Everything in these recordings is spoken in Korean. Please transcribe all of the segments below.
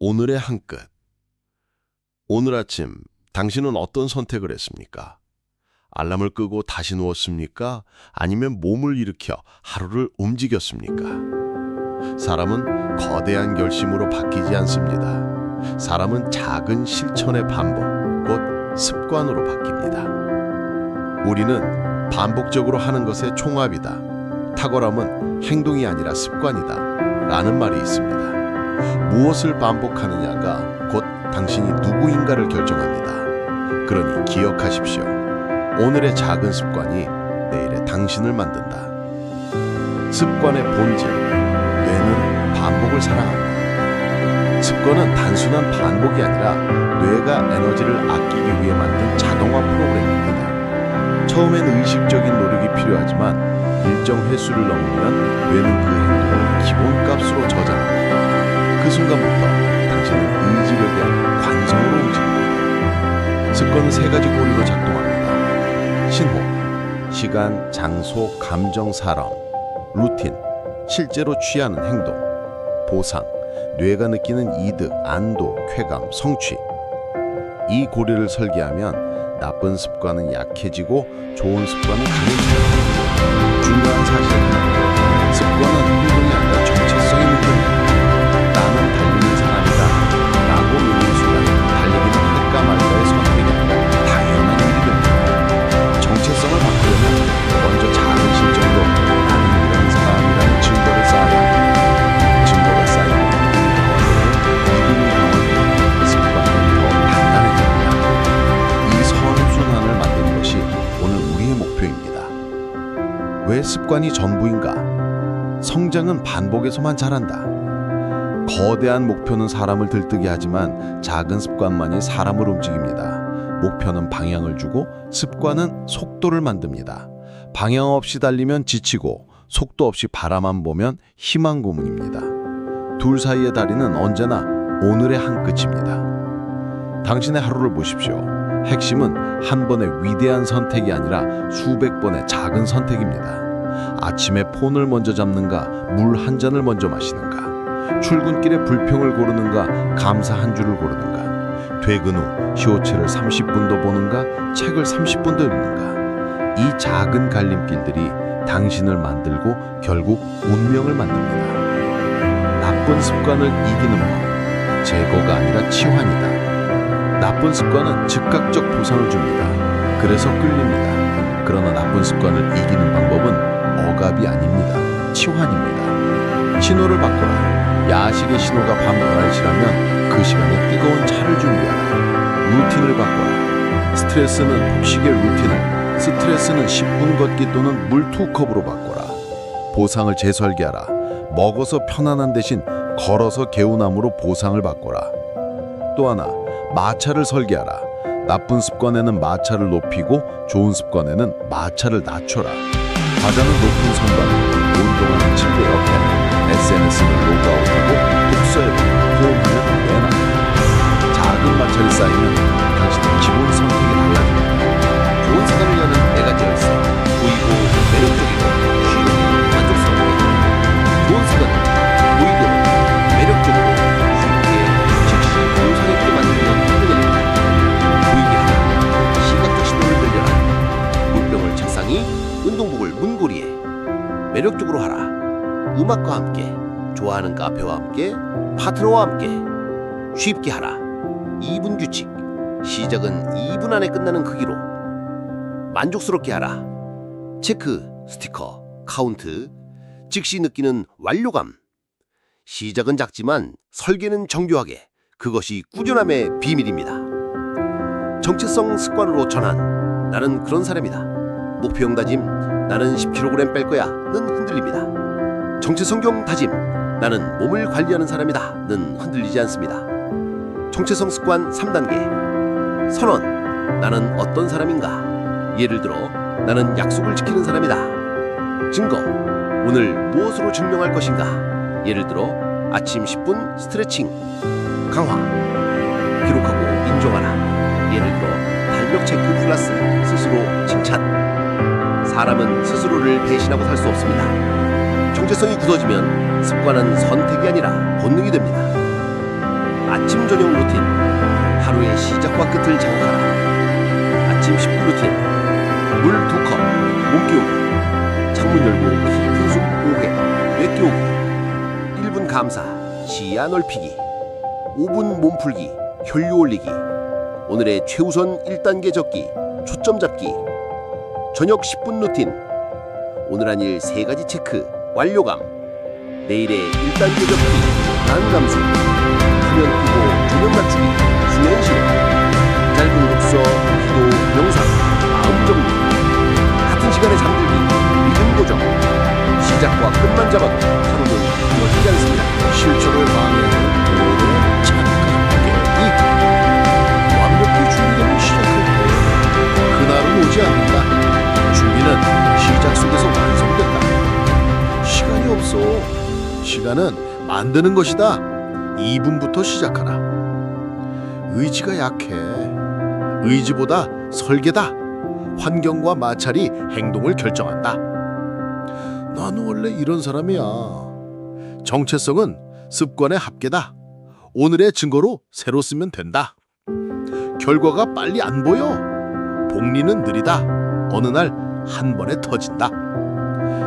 오늘의 한 끝. 오늘 아침 당신은 어떤 선택을 했습니까? 알람을 끄고 다시 누웠습니까? 아니면 몸을 일으켜 하루를 움직였습니까? 사람은 거대한 결심으로 바뀌지 않습니다. 사람은 작은 실천의 반복, 곧 습관으로 바뀝니다. 우리는 반복적으로 하는 것의 총합이다. 탁월함은 행동이 아니라 습관이다. 라는 말이 있습니다. 무엇을 반복하느냐가 곧 당신이 누구인가를 결정합니다. 그러니 기억하십시오. 오늘의 작은 습관이 내일의 당신을 만든다. 습관의 본질, 뇌는 반복을 사랑한다. 습관은 단순한 반복이 아니라 뇌가 에너지를 아끼기 위해 만든 자동화 프로그램입니다. 처음엔 의식적인 노력이 필요하지만 일정 횟수를 넘으면 뇌는 그 행동을 기본값으로 저장합니다. 그 순간부터 당신은 의지력이 아닌 관성으로 움직입니다. 습관은 세 가지 고리로 작동합니다. 신호, 시간, 장소, 감정, 사람. 루틴, 실제로 취하는 행동. 보상, 뇌가 느끼는 이득, 안도, 쾌감, 성취. 이 고리를 설계하면 나쁜 습관은 약해지고 좋은 습관은 강해집니다. 중요한 사실은 습관은 행동이 아니라 정체성의 문제입니다. 나는 달리는 사람이다 라고 믿는 순간 달리기는 할까 말까의 선택이 아니라 당연한 일이 됩니다. 정체성을 바꾸려면 먼저 작은 실정으로 나는 이런 사람이라는 증거를 쌓아야 합니다. 증거가 쌓이면 믿음이 강화되고 습관은 더 단단해집니다. 이 선순환을 만드는 것이 오늘 우리의 목표입니다. 왜 습관이 전부인가? 성장은 반복에서만 자란다. 거대한 목표는 사람을 들뜨게 하지만 작은 습관만이 사람을 움직입니다. 목표는 방향을 주고 습관은 속도를 만듭니다. 방향 없이 달리면 지치고 속도 없이 바라만 보면 희망 고문입니다. 둘 사이의 다리는 언제나 오늘의 한 끝입니다. 당신의 하루를 보십시오. 핵심은 한 번의 위대한 선택이 아니라 수백 번의 작은 선택입니다. 아침에 폰을 먼저 잡는가, 물 한 잔을 먼저 마시는가, 출근길에 불평을 고르는가, 감사 한 줄을 고르는가, 퇴근 후 쇼츠를 30분도 보는가, 책을 30분도 읽는가. 이 작은 갈림길들이 당신을 만들고 결국 운명을 만듭니다. 나쁜 습관을 이기는 법, 제거가 아니라 치환이다. 나쁜 습관은 즉각적 보상을 줍니다. 그래서 끌립니다. 그러나 나쁜 습관을 이기는 방법은 억압이 아닙니다. 치환입니다. 신호를 바꿔라. 야식의 신호가 밤 11시라면 그 시간에 뜨거운 차를 준비하라. 루틴을 바꿔라. 스트레스는 폭식의 루틴을 스트레스는 10분 걷기 또는 물 2컵으로 바꿔라. 보상을 재설계하라. 먹어서 편안한 대신 걸어서 개운함으로 보상을 바꿔라. 또 하나, 마찰을 설계하라. 나쁜 습관에는 마찰을 높이고 좋은 습관에는 마찰을 낮춰라. 과자는 높은 선반, 운동하는 침대 옆에, SNS를 로그아웃하고 독서에 호흡하는 맨 앞에. 작은 마찰이 쌓이면 당신의 기본 선택이 달라집니다. 좋은 사람을 여는 네 가지 열쇠. 보이고 매력적이고 쉬우고 만족스럽게. 좋은 습관은 보이도록 매력적으로 쉽게 즉시 보상 있게 만들면 힘들입니다. 보이게 하라. 시각적 신호를 늘려라. 물병을 책상 위, 운동복을 문고리에. 매력적으로 하라. 음악과 함께, 좋아하는 카페와 함께, 파트너와 함께. 쉽게 하라. 2분 규칙. 시작은 2분 안에 끝나는 크기로. 만족스럽게 하라. 체크, 스티커, 카운트. 즉시 느끼는 완료감. 시작은 작지만 설계는 정교하게. 그것이 꾸준함의 비밀입니다. 정체성 습관으로 전환. 나는 그런 사람이다. 목표형 다짐. 나는 10kg 뺄 거야. 는 흔들립니다. 정체성경 다짐. 나는 몸을 관리하는 사람이다. 는 흔들리지 않습니다. 정체성 습관 3단계. 선언. 나는 어떤 사람인가. 예를 들어 나는 약속을 지키는 사람이다. 증거. 오늘 무엇으로 증명할 것인가. 예를 들어 아침 10분 스트레칭. 강화. 기록하고 인정하라. 예를 들어 달력 체크 플러스 스스로 칭찬. 사람은 스스로를 배신하고 살 수 없습니다. 정체성이 굳어지면 습관은 선택이 아니라 본능이 됩니다. 아침 저녁 루틴. 하루의 시작과 끝을 장악하라. 아침 10분 루틴. 물 2컵. 몸 깨우기. 창문 열고 깊은 숨 5회. 뇌 깨우기. 1분 감사. 시야 넓히기. 5분 몸풀기. 혈류 올리기. 오늘의 최우선 1단계 적기. 초점 잡기. 저녁 10분 루틴. 오늘 한 일 3가지 체크. 완료감. 내일의 1단계 적기. 난 감수. 화면 끄고 조명 맞추기. 수면 실험. 짧은 독서, 기도, 명상, 마음 정리. 같은 시간에 잠들기. 리듬 고정. 시작과 끝만 잡아도 하루는 이어지지 않습니다. 실천을 방해하는 모든 착각의 완벽히 준비되면 시작할 때 그날은 오지 않는다. 준비는 시작 속에서 완성된다. 시간이 없어. 시간은 만드는 것이다. 2분부터 시작하라. 의지가 약해. 의지보다 설계다. 환경과 마찰이 행동을 결정한다. 나는 원래 이런 사람이야. 정체성은 습관의 합계다. 오늘의 증거로 새로 쓰면 된다. 결과가 빨리 안 보여. 복리는 느리다. 어느 날 한 번에 터진다.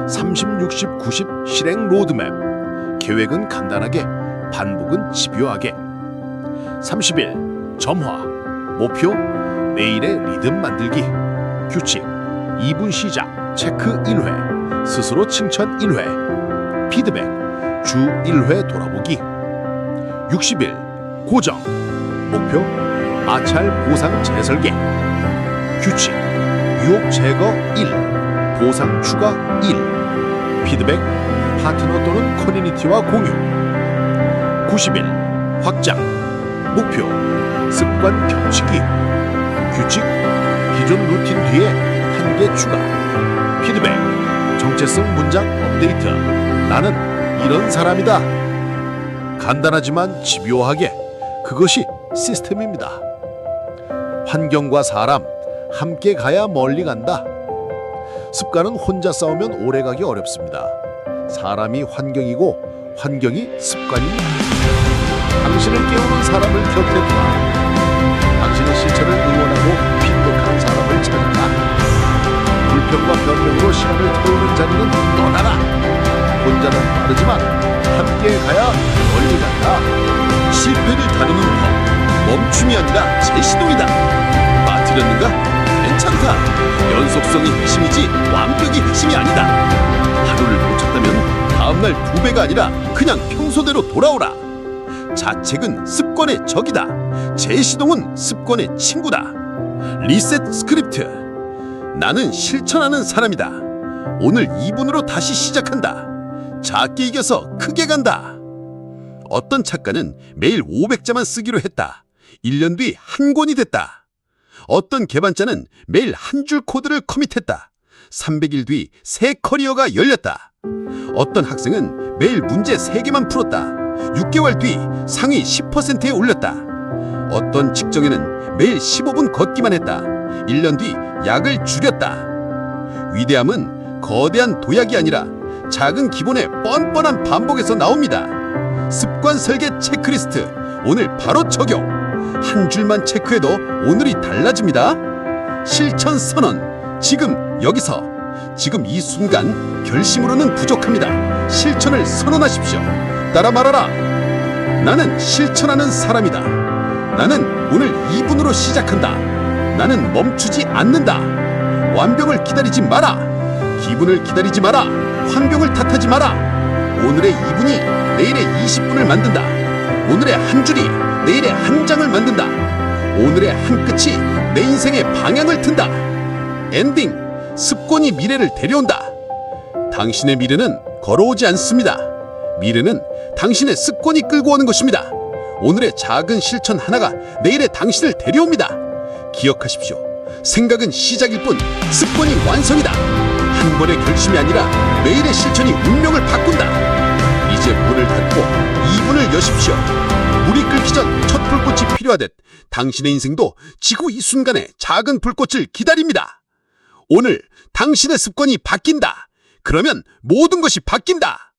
30, 60, 90 실행 로드맵. 계획은 간단하게, 반복은 집요하게. 30일 점화. 목표 내일의 리듬 만들기. 규칙 2분 시작. 체크 1회. 스스로 칭찬 1회. 피드백 주 1회 돌아보기. 60일 고정. 목표 마찰 보상 재설계. 규칙 유혹 제거 1. 보상 추가 1. 피드백 파트너 또는 커뮤니티와 공유. 90일 확장. 목표 습관 겹치기. 규칙 기존 루틴 뒤에 한 개 추가. 피드백 정체성 문장 업데이트. 나는 이런 사람이다. 간단하지만 집요하게. 그것이 시스템입니다. 환경과 사람 함께 가야 멀리 간다. 습관은 혼자 싸우면 오래가기 어렵습니다. 사람이 환경이고 환경이 습관입니다. 당신을 깨우는 사람을 곁에 두라. 당신의 실천을 응원하고 핀득한 사람을 찾아라. 불평과 변명으로 시간을 태우는 자리는 떠나라. 혼자는 빠르지만 함께 가야 멀리 간다. 실패를 다루는 법. 멈춤이 아니라 재시동이다. 빠뜨렸는가? 괜찮다. 연속성이 핵심이지 완벽이 핵심이 아니다. 하루를 놓쳤다면 다음날 2배가 아니라 그냥 평소대로 돌아오라. 자책은 습관의 적이다. 재시동은 습관의 친구다. 리셋 스크립트. 나는 실천하는 사람이다. 오늘 2분으로 다시 시작한다. 작게 이겨서 크게 간다. 어떤 작가는 매일 500자만 쓰기로 했다. 1년 뒤 한 권이 됐다. 어떤 개발자는 매일 한 줄 코드를 커밋했다. 300일 뒤 새 커리어가 열렸다. 어떤 학생은 매일 문제 3개만 풀었다. 6개월 뒤 상위 10%에 올렸다. 어떤 직종에는 매일 15분 걷기만 했다. 1년 뒤 약을 줄였다. 위대함은 거대한 도약이 아니라 작은 기본의 뻔뻔한 반복에서 나옵니다. 습관 설계 체크리스트 오늘 바로 적용. 한 줄만 체크해도 오늘이 달라집니다. 실천 선언. 지금 여기서 지금 이 순간 결심으로는 부족합니다. 실천을 선언하십시오. 따라 말하라. 나는 실천하는 사람이다. 나는 오늘 2분으로 시작한다. 나는 멈추지 않는다. 완벽을 기다리지 마라. 기분을 기다리지 마라. 환경을 탓하지 마라. 오늘의 2분이 내일의 20분을 만든다. 오늘의 한 줄이 내일의 한 장을 만든다. 오늘의 한 끝이 내 인생의 방향을 튼다. 엔딩. 습관이 미래를 데려온다. 당신의 미래는 걸어오지 않습니다. 미래는 당신의 습관이 끌고 오는 것입니다. 오늘의 작은 실천 하나가 내일의 당신을 데려옵니다. 기억하십시오. 생각은 시작일 뿐 습관이 완성이다. 한 번의 결심이 아니라 매일의 실천이 운명을 바꾼다. 이제 문을 닫고 2분을 여십시오. 물이 끓기 전 첫 불꽃이 필요하듯 당신의 인생도 지구 이 순간에 작은 불꽃을 기다립니다. 오늘 당신의 습관이 바뀐다. 그러면 모든 것이 바뀐다.